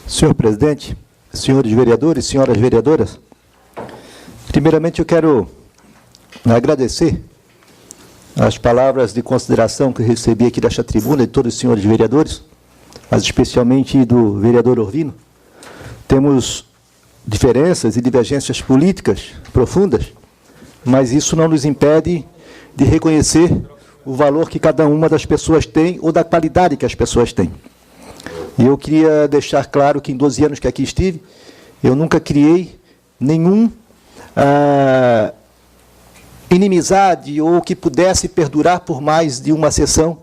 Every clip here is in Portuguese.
Senhor presidente, senhores vereadores, senhoras vereadoras, primeiramente eu quero agradecer as palavras de consideração que recebi aqui desta tribuna de todos os senhores vereadores, mas especialmente do vereador Orvino. Temos diferenças e divergências políticas profundas, mas isso não nos impede de reconhecer o valor que cada uma das pessoas tem ou da qualidade que as pessoas têm. E eu queria deixar claro que em 12 anos que aqui estive, eu nunca criei nenhum inimizade ou que pudesse perdurar por mais de uma sessão,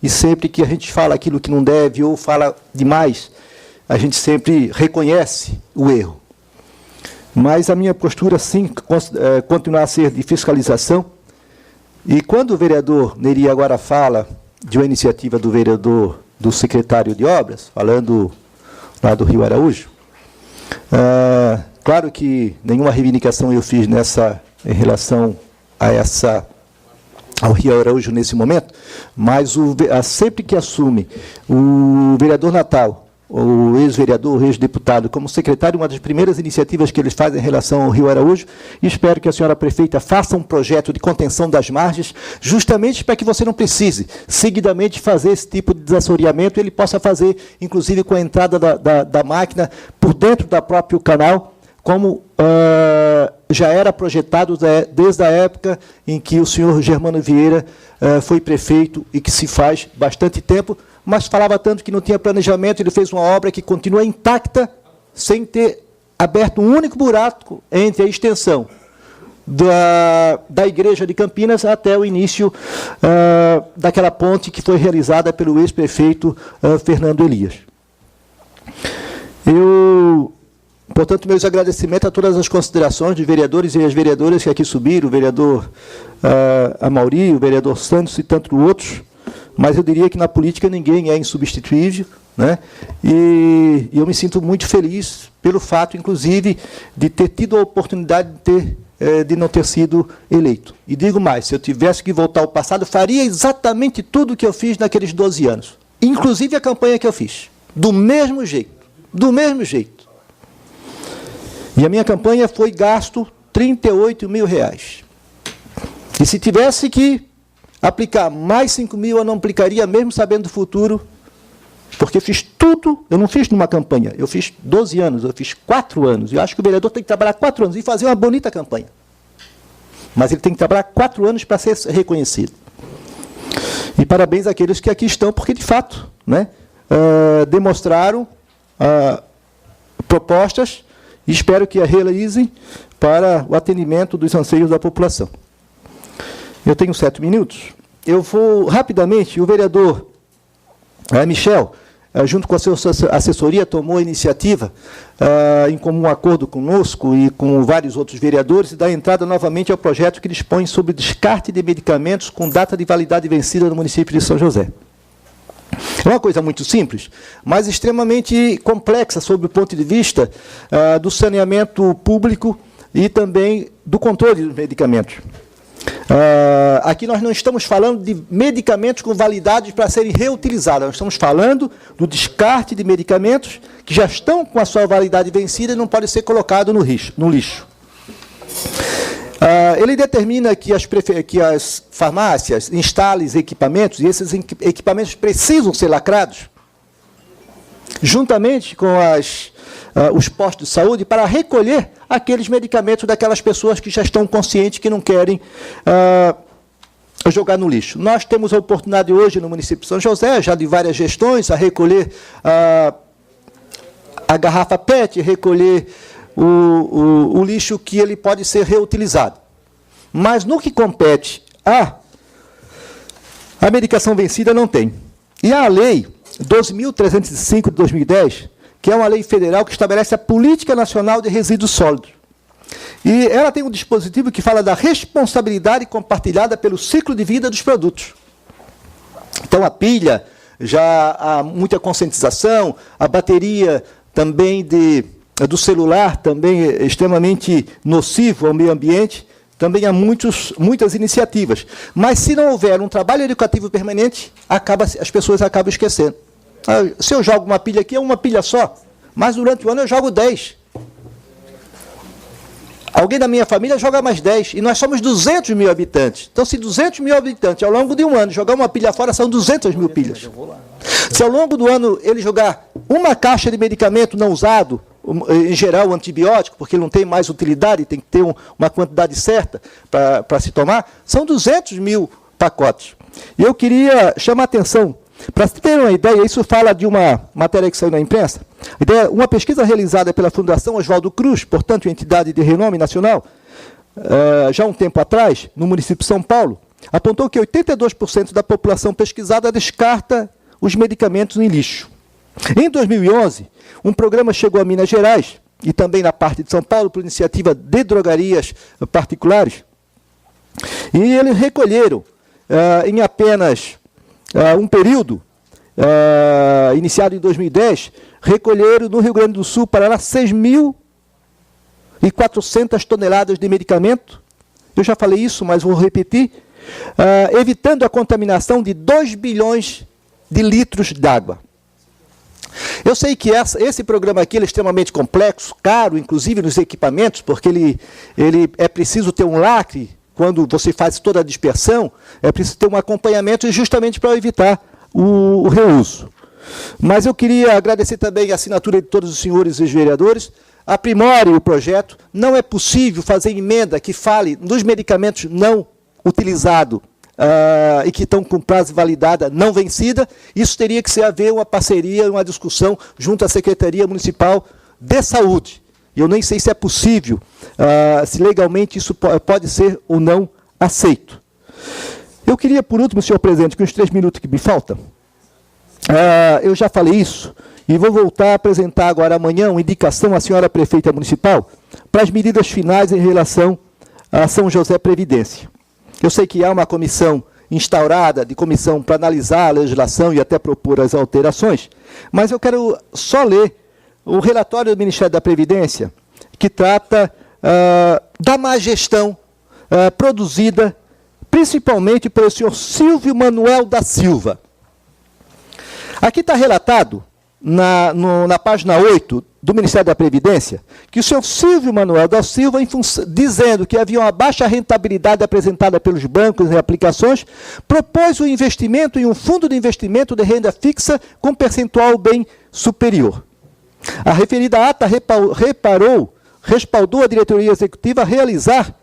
e sempre que a gente fala aquilo que não deve ou fala demais, a gente sempre reconhece o erro. Mas a minha postura, sim, continuar a ser de fiscalização. E quando o vereador Neri agora fala de uma iniciativa do vereador, do secretário de obras, falando lá do Rio Araújo, claro que nenhuma reivindicação eu fiz em relação ao Rio Araújo nesse momento, mas sempre que assume o vereador Natal, o ex-vereador, o ex-deputado, como secretário, uma das primeiras iniciativas que eles fazem em relação ao Rio Araújo, e espero que a senhora prefeita faça um projeto de contenção das margens, justamente para que você não precise, seguidamente, fazer esse tipo de desassoreamento, ele possa fazer, inclusive, com a entrada da máquina por dentro do próprio canal, como já era projetado desde a época em que o senhor Germano Vieira foi prefeito e que se faz bastante tempo, mas falava tanto que não tinha planejamento, ele fez uma obra que continua intacta, sem ter aberto um único buraco entre a extensão da igreja de Campinas até o início daquela ponte que foi realizada pelo ex-prefeito Fernando Elias. Portanto, meus agradecimentos a todas as considerações de vereadores e as vereadoras que aqui subiram, o vereador Amauri, o vereador Santos e tantos outros, mas eu diria que na política ninguém é insubstituível, né? E eu me sinto muito feliz pelo fato, inclusive, de ter tido a oportunidade de não ter sido eleito. E digo mais, se eu tivesse que voltar ao passado, faria exatamente tudo o que eu fiz naqueles 12 anos, inclusive a campanha que eu fiz, do mesmo jeito, do mesmo jeito. E a minha campanha foi gasto R$38 mil. E se tivesse que aplicar mais 5 mil, eu não aplicaria, mesmo sabendo do futuro, porque fiz tudo, eu não fiz numa campanha, eu fiz 12 anos, eu fiz 4 anos, eu acho que o vereador tem que trabalhar 4 anos e fazer uma bonita campanha. Mas ele tem que trabalhar 4 anos para ser reconhecido. E parabéns àqueles que aqui estão, porque, de fato, né, demonstraram propostas, e espero que a realizem para o atendimento dos anseios da população. Eu tenho 7 minutos. Eu vou, rapidamente, o vereador Michel, junto com a sua assessoria, tomou a iniciativa, em comum acordo conosco e com vários outros vereadores, e dá entrada novamente ao projeto que dispõe sobre descarte de medicamentos com data de validade vencida no município de São José. É uma coisa muito simples, mas extremamente complexa sob o ponto de vista do saneamento público e também do controle dos medicamentos. Aqui nós não estamos falando de medicamentos com validade para serem reutilizados, nós estamos falando do descarte de medicamentos que já estão com a sua validade vencida e não podem ser colocados no lixo. Ele determina que as farmácias instalem equipamentos, e esses equipamentos precisam ser lacrados, juntamente com os postos de saúde, para recolher aqueles medicamentos daquelas pessoas que já estão conscientes que não querem jogar no lixo. Nós temos a oportunidade hoje no município de São José, já de várias gestões, a recolher a garrafa PET, recolher o lixo que ele pode ser reutilizado. Mas no que compete a medicação vencida, não tem. E a lei 12.305 de 2010, que é uma lei federal que estabelece a Política Nacional de Resíduos Sólidos. E ela tem um dispositivo que fala da responsabilidade compartilhada pelo ciclo de vida dos produtos. Então, a pilha, já há muita conscientização, a bateria também do celular, também é extremamente nocivo ao meio ambiente, também há muitas iniciativas. Mas, se não houver um trabalho educativo permanente, as pessoas acabam esquecendo. Se eu jogo uma pilha aqui, é uma pilha só. mas durante o ano eu jogo 10. Alguém da minha família joga mais 10, e nós somos 200 mil habitantes. Então, se 200 mil habitantes, ao longo de um ano, jogar uma pilha fora, são 200 mil pilhas. Se ao longo do ano ele jogar uma caixa de medicamento não usado, em geral antibiótico, porque ele não tem mais utilidade, tem que ter uma quantidade certa para se tomar, são 200 mil pacotes. E eu queria chamar a atenção, para se ter uma ideia, isso fala de uma matéria que saiu na imprensa, uma pesquisa realizada pela Fundação Oswaldo Cruz, portanto, entidade de renome nacional, já há um tempo atrás, no município de São Paulo, apontou que 82% da população pesquisada descarta os medicamentos em lixo. Em 2011, um programa chegou a Minas Gerais, e também na parte de São Paulo, por iniciativa de drogarias particulares, e eles recolheram, em apenas um período, iniciado em 2010, recolheram no Rio Grande do Sul, Paraná, 6.400 toneladas de medicamento. Eu já falei isso, mas vou repetir. Evitando a contaminação de 2 bilhões de litros d'água. Eu sei que esse programa aqui é extremamente complexo, caro, inclusive nos equipamentos, porque ele é preciso ter um lacre. Quando você faz toda a dispersão, é preciso ter um acompanhamento justamente para evitar o reuso. Mas eu queria agradecer também a assinatura de todos os senhores e vereadores. Aprimore o projeto. Não é possível fazer emenda que fale dos medicamentos não utilizados e que estão com prazo de validade não vencida. Isso teria que haver uma parceria, uma discussão junto à Secretaria Municipal de Saúde. Eu nem sei se é possível, se legalmente isso pode ser ou não aceito. Eu queria, por último, senhor presidente, com os 3 minutos que me faltam, eu já falei isso, e vou voltar a apresentar agora amanhã uma indicação à senhora prefeita municipal para as medidas finais em relação a São José Previdência. Eu sei que há uma comissão instaurada, de comissão para analisar a legislação e até propor as alterações, mas eu quero só ler o relatório do Ministério da Previdência, que trata da má gestão produzida principalmente pelo senhor Silvio Manuel da Silva. Aqui está relatado, na página 8 do Ministério da Previdência, que o senhor Silvio Manuel da Silva, dizendo que havia uma baixa rentabilidade apresentada pelos bancos em aplicações, propôs o investimento em um fundo de investimento de renda fixa com percentual bem superior. A referida ata respaldou a diretoria executiva a realizar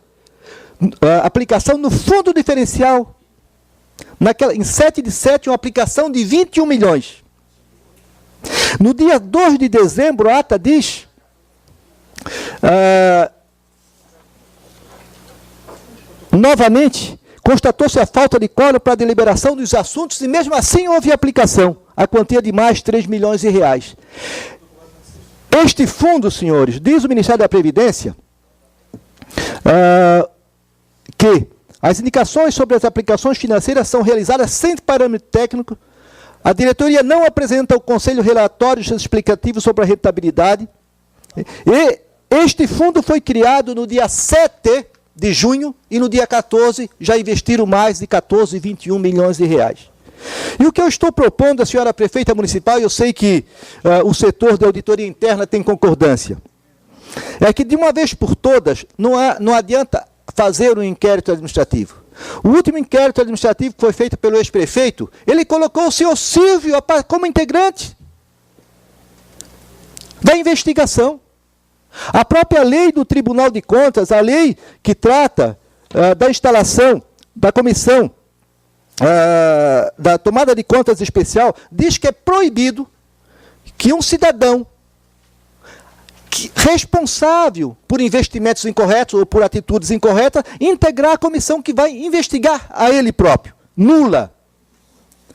a aplicação no fundo diferencial, em 7/7, uma aplicação de 21 milhões. No dia 2 de dezembro, a ata diz, novamente, constatou-se a falta de quórum para a deliberação dos assuntos e mesmo assim houve aplicação, a quantia de mais 3 milhões de reais. Este fundo, senhores, diz o Ministério da Previdência, que as indicações sobre as aplicações financeiras são realizadas sem parâmetro técnico, a diretoria não apresenta ao Conselho relatórios explicativos sobre a rentabilidade, e este fundo foi criado no dia 7 de junho, e no dia 14 já investiram mais de 21 milhões de reais. E o que eu estou propondo à senhora prefeita municipal, e eu sei que o setor de auditoria interna tem concordância, é que de uma vez por todas não adianta fazer um inquérito administrativo. O último inquérito administrativo que foi feito pelo ex-prefeito, ele colocou o senhor Silvio como integrante da investigação. A própria lei do Tribunal de Contas, a lei que trata da instalação da comissão da tomada de contas especial, diz que é proibido que um cidadão responsável por investimentos incorretos ou por atitudes incorretas integrar a comissão que vai investigar a ele próprio. Nula.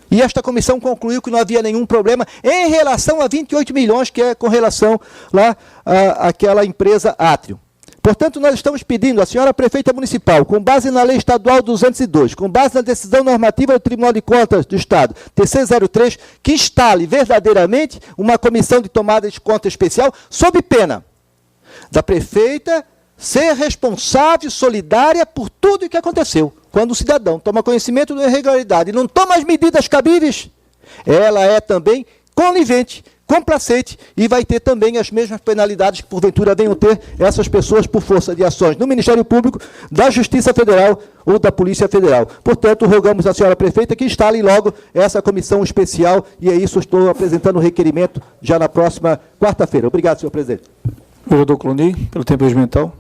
E esta comissão concluiu que não havia nenhum problema em relação a 28 milhões, que é com relação lá àquela empresa Átrio. Portanto, nós estamos pedindo à senhora prefeita municipal, com base na Lei Estadual 202, com base na decisão normativa do Tribunal de Contas do Estado, TC03, que instale verdadeiramente uma comissão de tomada de conta especial, sob pena da prefeita ser responsável, solidária por tudo o que aconteceu. Quando o cidadão toma conhecimento da irregularidade e não toma as medidas cabíveis, ela é também conivente complacente e vai ter também as mesmas penalidades que, porventura, venham ter essas pessoas por força de ações no Ministério Público, da Justiça Federal ou da Polícia Federal. Portanto, rogamos à senhora prefeita que instale logo essa comissão especial, e é isso, estou apresentando o requerimento já na próxima quarta-feira. Obrigado, senhor presidente. Vereador Cloni, pelo tempo regimental.